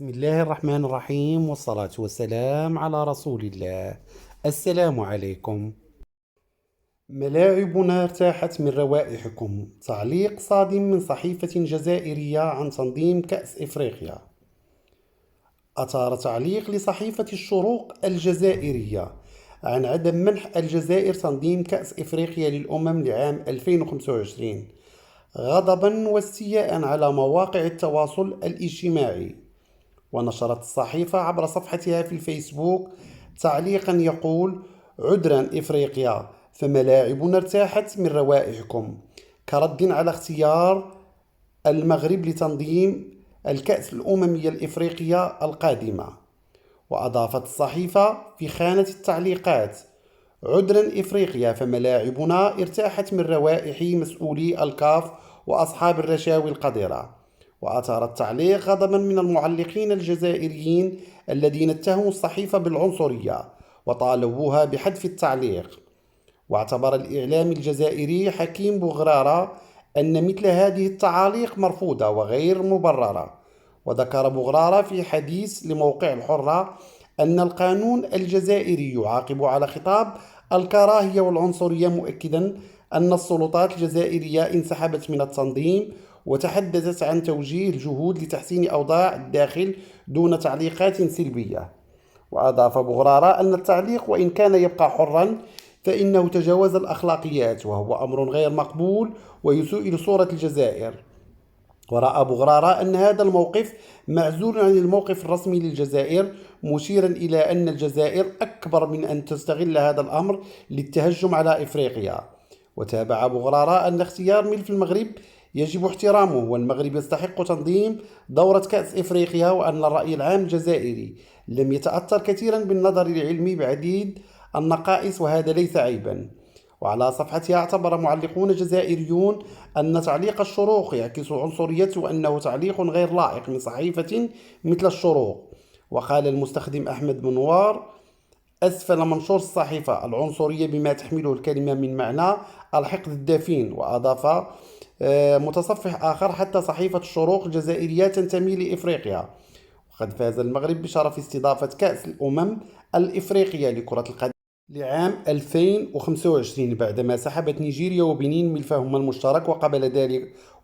بسم الله الرحمن الرحيم والصلاة والسلام على رسول الله. السلام عليكم. ملاعبنا ارتاحت من روائحكم. تعليق صادم من صحيفة جزائرية عن تنظيم كأس إفريقيا. أثار تعليق لصحيفة الشروق الجزائرية عن عدم منح الجزائر تنظيم كأس إفريقيا للأمم لعام 2025 غضبا واستياء على مواقع التواصل الاجتماعي. ونشرت الصحيفة عبر صفحتها في الفيسبوك تعليقا يقول: عذرا إفريقيا، فملاعبنا ارتاحت من روائحكم، كرد على اختيار المغرب لتنظيم الكأس الأممية الإفريقية القادمة. وأضافت الصحيفة في خانة التعليقات: عذرا إفريقيا، فملاعبنا ارتاحت من روائح مسؤولي الكاف وأصحاب الرشاوي القذرة. وأثار التعليق غضبا من المعلقين الجزائريين الذين اتهموا الصحيفة بالعنصرية وطالبوها بحذف التعليق. واعتبر الإعلامي الجزائري حكيم بوغرارة أن مثل هذه التعاليق مرفوضة وغير مبررة. وذكر بوغرارة في حديث لموقع الحرة أن القانون الجزائري يعاقب على خطاب الكراهية والعنصرية، مؤكدا أن السلطات الجزائرية انسحبت من التنظيم وتحدثت عن توجيه الجهود لتحسين أوضاع الداخل دون تعليقات سلبية. وأضاف بوغرارة أن التعليق وإن كان يبقى حرا فإنه تجاوز الأخلاقيات وهو أمر غير مقبول ويسيء لصورة الجزائر. ورأى بوغرارة أن هذا الموقف معزول عن الموقف الرسمي للجزائر، مشيرا إلى أن الجزائر أكبر من أن تستغل هذا الأمر للتهجم على إفريقيا. وتابع بوغرارة أن اختيار ملف المغرب يجب احترامه، والمغرب يستحق تنظيم دورة كأس إفريقيا، وأن الرأي العام الجزائري لم يتأثر كثيرا بالنظر العلمي بعديد النقائص، وهذا ليس عيبا. وعلى صفحتها اعتبر معلقون جزائريون أن تعليق الشروق يعكس عنصريته وأنه تعليق غير لائق من صحيفة مثل الشروق. وقال المستخدم أحمد منوار أسفل منشور الصحيفة العنصرية بما تحمله الكلمة من معنى الحقد الدفين. وأضاف متصفح آخر: حتى صحيفة الشروق الجزائرية تنتمي لإفريقيا، وقد فاز المغرب بشرف استضافة كأس الأمم الإفريقية لكرة القدم لعام 2025 بعدما سحبت نيجيريا وبنين ملفهما المشترك،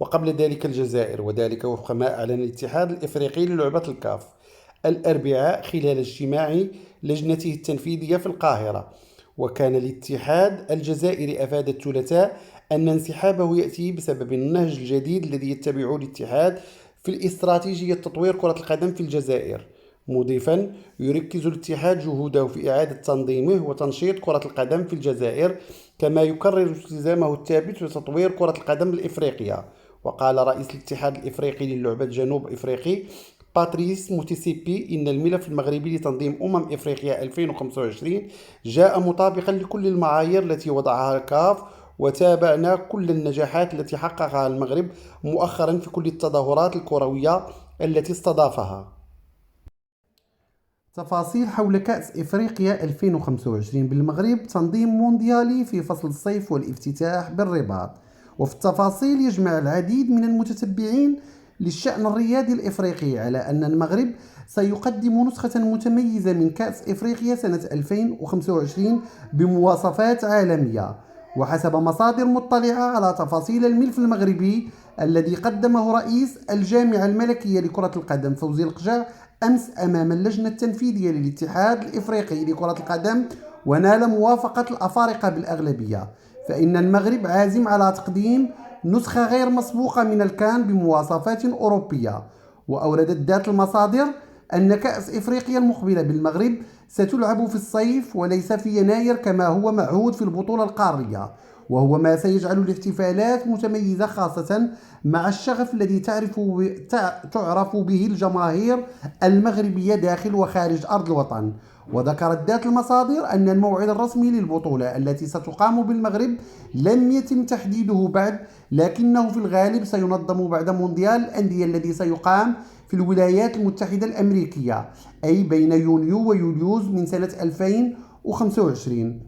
وقبل ذلك الجزائر، وذلك وفق ما أعلن الاتحاد الإفريقي للعبة الكاف الأربعاء خلال اجتماع لجنته التنفيذية في القاهرة. وكان الاتحاد الجزائري أفاد الثلاثاء أن انسحابه يأتي بسبب النهج الجديد الذي يتبعه الاتحاد في الاستراتيجية تطوير كرة القدم في الجزائر، مضيفا: يركز الاتحاد جهوده في إعادة تنظيمه وتنشيط كرة القدم في الجزائر، كما يكرر التزامه الثابت بتطوير كرة القدم الإفريقية. وقال رئيس الاتحاد الإفريقي للعبة جنوب إفريقي باتريس موتيسيبي إن الملف المغربي لتنظيم إفريقيا 2025 جاء مطابقا لكل المعايير التي وضعها الكاف، وتابعنا كل النجاحات التي حققها المغرب مؤخرا في كل التظاهرات الكروية التي استضافها. تفاصيل حول كأس إفريقيا 2025 بالمغرب، تنظيم مونديالي في فصل الصيف والافتتاح بالرباط. وفي التفاصيل يجمع العديد من المتتبعين للشأن الرياضي الإفريقي على أن المغرب سيقدم نسخة متميزة من كأس إفريقيا سنة 2025 بمواصفات عالمية. وحسب مصادر مطلعة على تفاصيل الملف المغربي الذي قدمه رئيس الجامعة الملكية لكرة القدم فوزي القجع أمس أمام اللجنة التنفيذية للاتحاد الإفريقي لكرة القدم ونال موافقة الأفارقة بالأغلبية، فإن المغرب عازم على تقديم نسخة غير مسبوقة من الكان بمواصفات أوروبية. وأوردت ذات المصادر أن كأس إفريقيا المقبلة بالمغرب ستلعب في الصيف وليس في يناير كما هو معهود في البطولة القارية، وهو ما سيجعل الاحتفالات متميزة، خاصة مع الشغف الذي تعرف به الجماهير المغربية داخل وخارج أرض الوطن. وذكرت ذات المصادر أن الموعد الرسمي للبطولة التي ستقام بالمغرب لم يتم تحديده بعد، لكنه في الغالب سينظم بعد مونديال الأندية الذي سيقام في الولايات المتحدة الأمريكية، أي بين يونيو ويوليوز من سنة 2025.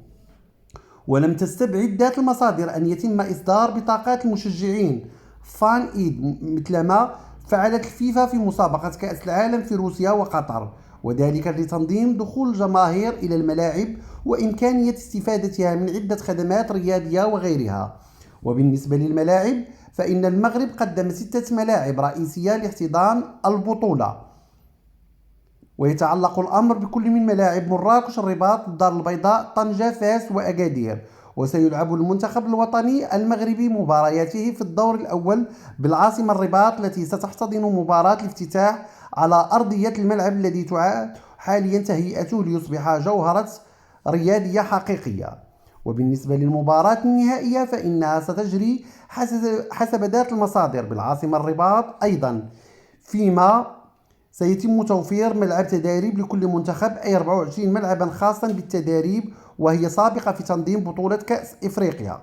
ولم تستبعد ذات المصادر أن يتم إصدار بطاقات المشجعين فان إيد مثلما فعلت الفيفا في مسابقة كأس العالم في روسيا وقطر، وذلك لتنظيم دخول الجماهير إلى الملاعب وإمكانية استفادتها من عدة خدمات رياضية وغيرها. وبالنسبة للملاعب فإن المغرب قدم 6 ملاعب رئيسية لاحتضان البطولة، ويتعلق الأمر بكل من ملاعب مراكش، الرباط، الدار البيضاء، طنجة، فاس وأكادير. وسيلعب المنتخب الوطني المغربي مبارياته في الدور الأول بالعاصمة الرباط، التي ستحتضن مباراة الافتتاح على أرضية الملعب الذي تعاد حاليا تهيئته ليصبح جوهرة رياضية حقيقية. وبالنسبة للمباراة النهائية فإنها ستجري حسب ذات المصادر بالعاصمة الرباط أيضا، فيما سيتم توفير ملعب تدريب لكل منتخب، أي 24 ملعبا خاصا بالتدريب، وهي سابقة في تنظيم بطولة كأس إفريقيا.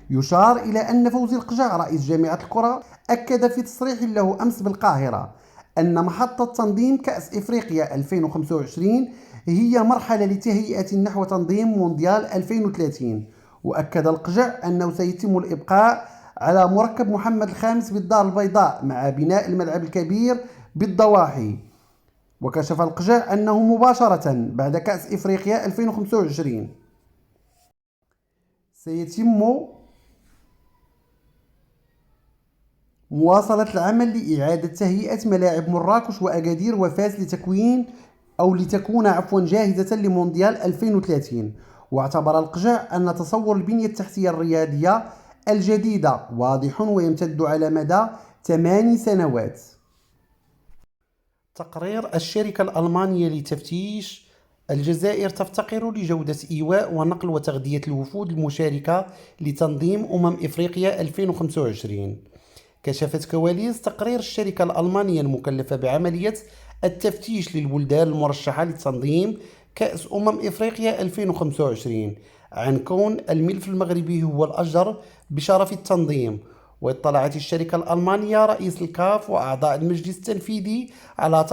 يشار إلى أن فوزي القجع رئيس جامعة الكرة أكد في تصريح له أمس بالقاهرة أن محطة تنظيم كأس إفريقيا 2025 هي مرحلة لتهيئة نحو تنظيم مونديال 2030. وأكد القجع أنه سيتم الإبقاء على مركب محمد الخامس بالدار البيضاء مع بناء الملعب الكبير بالضواحي. وكشف القجع أنه مباشرة بعد كأس إفريقيا 2025 سيتم مواصلة العمل لإعادة تهيئة ملاعب مراكش وأكادير وفاس لتكون جاهزة لمونديال 2030. واعتبر القجع أن تصور البنية التحتية الرياضية الجديدة واضح ويمتد على مدى 8 سنوات. تقرير الشركة الألمانية لتفتيش: الجزائر تفتقر لجودة إيواء ونقل وتغذية الوفود المشاركة لتنظيم إفريقيا 2025. كشفت كواليس تقرير الشركة الألمانية المكلفة بعملية التفتيش للبلدان المرشحة لتنظيم كأس إفريقيا 2025 عن كون الملف المغربي هو الأجدر بشرف التنظيم. واطلعت الشركة الألمانية رئيس الكاف وأعضاء المجلس التنفيذي على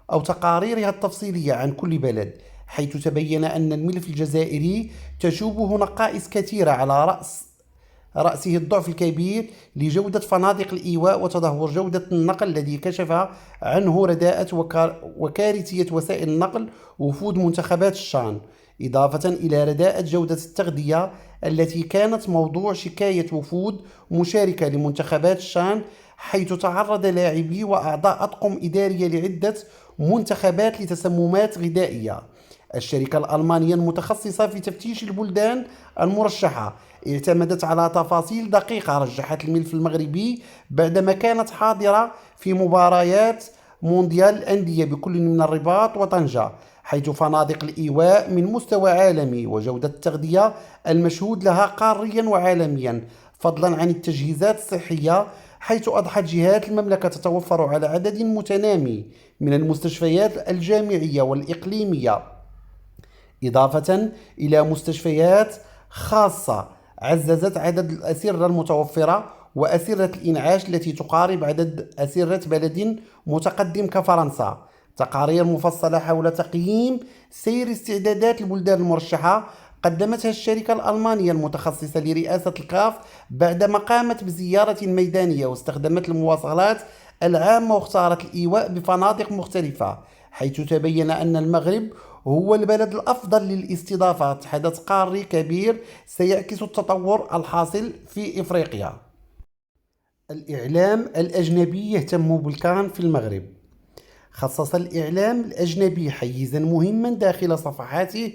تقاريرها التفصيلية عن كل بلد، حيث تبين أن الملف الجزائري تشوبه نقائص كثيرة، على رأسه الضعف الكبير لجودة فنادق الإيواء وتدهور جودة النقل الذي كشف عنه رداءة وكارثية وسائل النقل وفود منتخبات الشان، إضافة إلى رداءة جودة التغذية التي كانت موضوع شكاية وفود مشاركة لمنتخبات الشان، حيث تعرض لاعبي وأعضاء أطقم إدارية لعدة منتخبات لتسممات غذائية. الشركة الألمانية المتخصصة في تفتيش البلدان المرشحة اعتمدت على تفاصيل دقيقة رجحت الملف المغربي بعدما كانت حاضرة في مباريات مونديال الأندية بكل من الرباط وطنجة، حيث فنادق الإيواء من مستوى عالمي وجودة التغذية المشهود لها قاريا وعالميا، فضلا عن التجهيزات الصحية، حيث أضحت جهات المملكة تتوفر على عدد متنامي من المستشفيات الجامعية والإقليمية، إضافة إلى مستشفيات خاصة عززت عدد الأسرة المتوفرة وأسرة الإنعاش التي تقارب عدد أسرة بلد متقدم كفرنسا. تقارير مفصلة حول تقييم سير استعدادات البلدان المرشحة قدمتها الشركة الألمانية المتخصصة لرئاسة الكاف بعدما قامت بزيارة ميدانية واستخدمت المواصلات العامة واختارت الإيواء بفنادق مختلفة، حيث تبين أن المغرب هو البلد الأفضل للاستضافة حدث قاري كبير سيعكس التطور الحاصل في إفريقيا. الإعلام الأجنبي يهتم بالكان في المغرب. خصص الإعلام الأجنبي حيزا مهما داخل صفحاته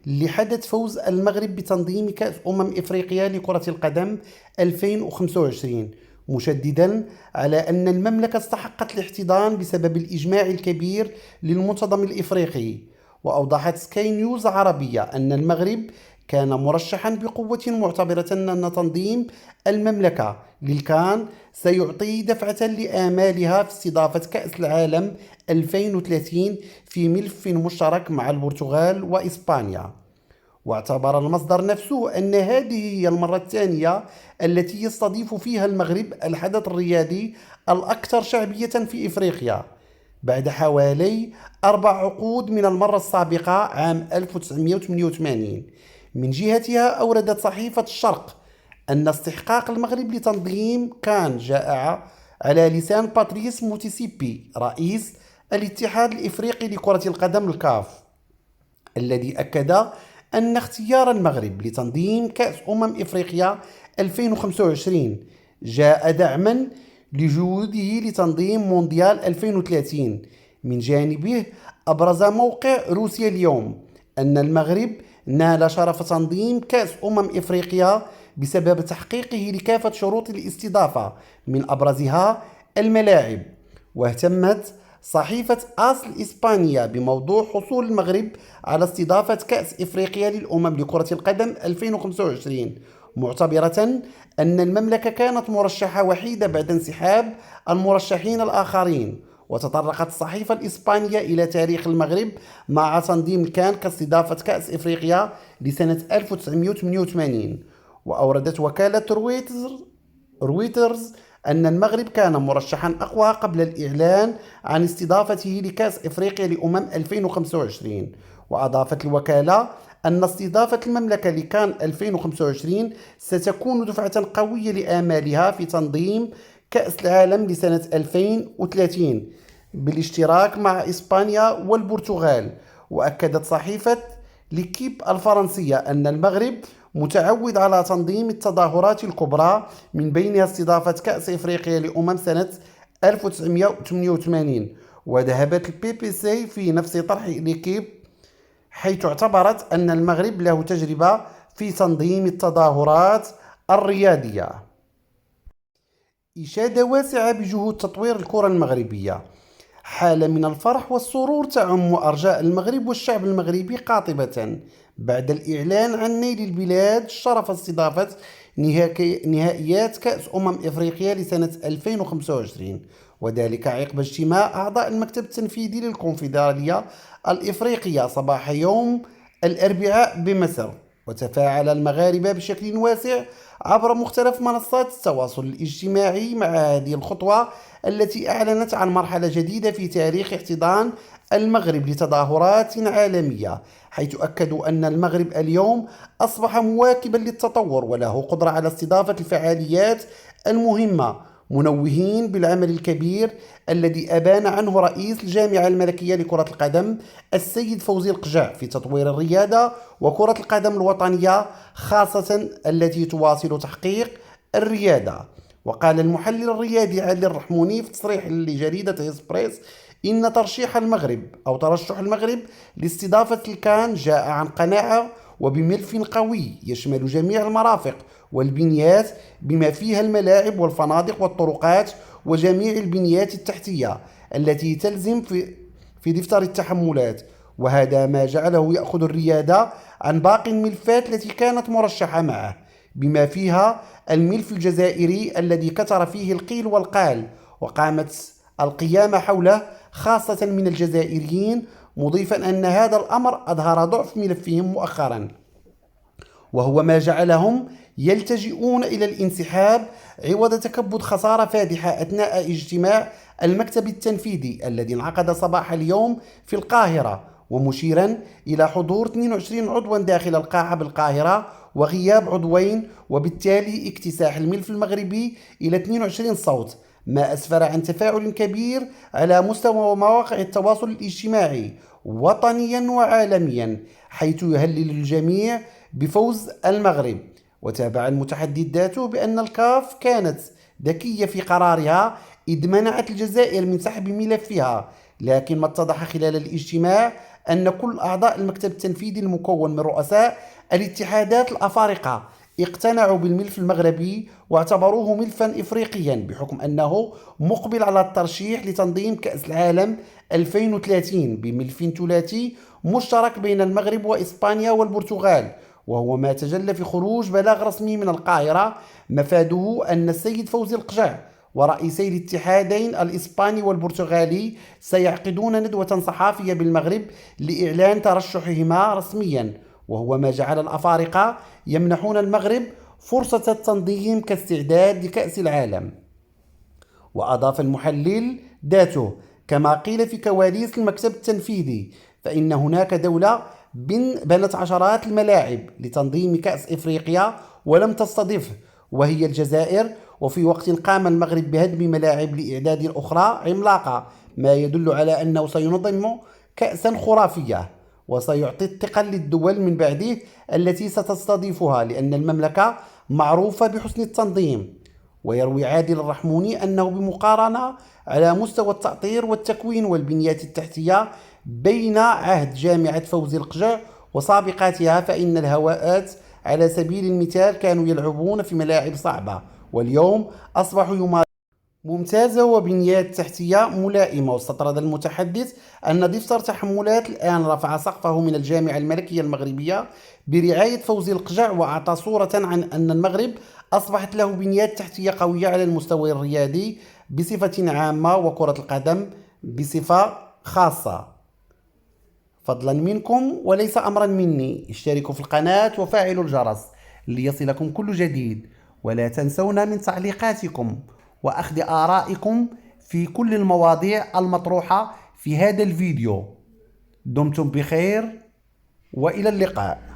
لحدث فوز المغرب بتنظيم كأس إفريقيا لكرة القدم 2025، مشددا على أن المملكة استحقت الاحتضان بسبب الإجماع الكبير للمنتظم الإفريقي. وأوضحت سكاي نيوز عربية أن المغرب كان مرشحا بقوة، معتبرة أن تنظيم المملكة للكان سيعطي دفعة لآمالها في استضافة كأس العالم 2030 في ملف مشترك مع البرتغال وإسبانيا. واعتبر المصدر نفسه أن هذه هي المرة الثانية التي يستضيف فيها المغرب الحدث الرياضي الأكثر شعبية في إفريقيا، بعد حوالي 4 عقود من المرة السابقة عام 1988. من جهتها أوردت صحيفة الشرق أن استحقاق المغرب لتنظيم كان جاء على لسان باتريس موتيسيبي رئيس الاتحاد الإفريقي لكرة القدم الكاف، الذي أكد أن اختيار المغرب لتنظيم كأس إفريقيا 2025 جاء دعما لجهوده لتنظيم مونديال 2030. من جانبه أبرز موقع روسيا اليوم أن المغرب نال شرف تنظيم كأس إفريقيا بسبب تحقيقه لكافة شروط الاستضافة، من أبرزها الملاعب. واهتمت صحيفة آس الإسبانية بموضوع حصول المغرب على استضافة كأس إفريقيا لكرة القدم 2025، معتبرة أن المملكة كانت مرشحة وحيدة بعد انسحاب المرشحين الآخرين. وتطرقت الصحيفة الإسبانية إلى تاريخ المغرب مع تنظيم الكان كاستضافة كأس إفريقيا لسنة 1988. وأوردت وكالة رويترز أن المغرب كان مرشحا أقوى قبل الإعلان عن استضافته لكأس إفريقيا 2025. وأضافت الوكالة أن استضافة المملكة لكان 2025 ستكون دفعة قوية لآمالها في تنظيم كأس العالم لسنة 2030 بالاشتراك مع إسبانيا والبرتغال. وأكدت صحيفة ليكيب الفرنسية أن المغرب متعود على تنظيم التظاهرات الكبرى، من بينها استضافة كأس إفريقيا سنة 1988. وذهبت البي بي سي في نفس طرح ليكيب، حيث اعتبرت أن المغرب له تجربة في تنظيم التظاهرات الرياضية. إشادة واسعة بجهود تطوير الكرة المغربية. حالة من الفرح والسرور تعم أرجاء المغرب والشعب المغربي قاطبة بعد الإعلان عن نيل البلاد شرف استضافة نهائيات كأس إفريقيا لسنة 2025، وذلك عقب اجتماع أعضاء المكتب التنفيذي للكونفدرالية الإفريقية صباح يوم الأربعاء بمصر. وتفاعل المغاربة بشكل واسع عبر مختلف منصات التواصل الاجتماعي مع هذه الخطوة التي أعلنت عن مرحلة جديدة في تاريخ احتضان المغرب لتظاهرات عالمية، حيث أكدوا أن المغرب اليوم أصبح مواكبا للتطور وله قدرة على استضافة الفعاليات المهمة، منوهين بالعمل الكبير الذي أبان عنه رئيس الجامعة الملكية لكرة القدم السيد فوزي القجع في تطوير الرياضة وكرة القدم الوطنية، خاصة التي تواصل تحقيق الرياضة. وقال المحلل الرياضي علي الرحموني في تصريح لجريدة إسبريس إن ترشح المغرب لاستضافة الكان جاء عن قناعة وبملف قوي يشمل جميع المرافق والبنيات بما فيها الملاعب والفنادق والطرقات وجميع البنيات التحتية التي تلزم في دفتر التحملات، وهذا ما جعله يأخذ الريادة عن باقي الملفات التي كانت مرشحة معه، بما فيها الملف الجزائري الذي كثر فيه القيل والقال وقامت القيامة حوله خاصة من الجزائريين، مضيفا أن هذا الأمر أظهر ضعف ملفهم مؤخرا، وهو ما جعلهم يلتجئون إلى الانسحاب عوض تكبد خسارة فادحة أثناء اجتماع المكتب التنفيذي الذي انعقد صباح اليوم في القاهرة، ومشيرا إلى حضور 22 عضوا داخل القاعة بالقاهرة وغياب عضوين، وبالتالي اكتساح الملف المغربي إلى 22 صوت، ما أسفر عن تفاعل كبير على مستوى مواقع التواصل الاجتماعي وطنيا وعالميا، حيث يهلل الجميع بفوز المغرب. وتابع المتحدث ذاته بأن الكاف كانت ذكية في قرارها إذ منعت الجزائر من سحب ملفها، لكن ما اتضح خلال الاجتماع أن كل أعضاء المكتب التنفيذي المكون من رؤساء الاتحادات الأفارقة اقتنعوا بالملف المغربي واعتبروه ملفا إفريقيا، بحكم أنه مقبل على الترشيح لتنظيم كأس العالم 2030 بملف ثلاثي مشترك بين المغرب وإسبانيا والبرتغال، وهو ما تجلى في خروج بلاغ رسمي من القاهرة مفاده أن السيد فوزي القجع ورئيسي الاتحادين الإسباني والبرتغالي سيعقدون ندوة صحافية بالمغرب لإعلان ترشحهما رسميا، وهو ما جعل الأفارقة يمنحون المغرب فرصة التنظيم كاستعداد لكأس العالم. وأضاف المحلل ذاته كما قيل في كواليس المكتب التنفيذي فإن هناك دولة بنت عشرات الملاعب لتنظيم كأس إفريقيا ولم تستضفه، وهي الجزائر، وفي وقت قام المغرب بهدم ملاعب لإعداد أخرى عملاقة، ما يدل على أنه سينظم كأسا خرافية وسيعطي الثقة للدول من بعده التي ستستضيفها، لأن المملكة معروفة بحسن التنظيم. ويروي عادل الرحموني أنه بمقارنة على مستوى التأطير والتكوين والبنيات التحتية بين عهد جامعة فوزي القجع وسابقاتها، فإن الهواءات على سبيل المثال كانوا يلعبون في ملاعب صعبة، واليوم أصبحوا ممتازة وبنيات تحتية ملائمة. واستطرد المتحدث أن دفتر تحملات الآن رفع سقفه من الجامعة الملكية المغربية برعاية فوزي القجع، وأعطى صورة عن أن المغرب أصبحت له بنيات تحتية قوية على المستوى الرياضي بصفة عامة وكرة القدم بصفة خاصة. فضلا منكم وليس أمرا مني، اشتركوا في القناة وفعلوا الجرس ليصلكم كل جديد، ولا تنسونا من تعليقاتكم وأخذ آرائكم في كل المواضيع المطروحة في هذا الفيديو. دمتم بخير وإلى اللقاء.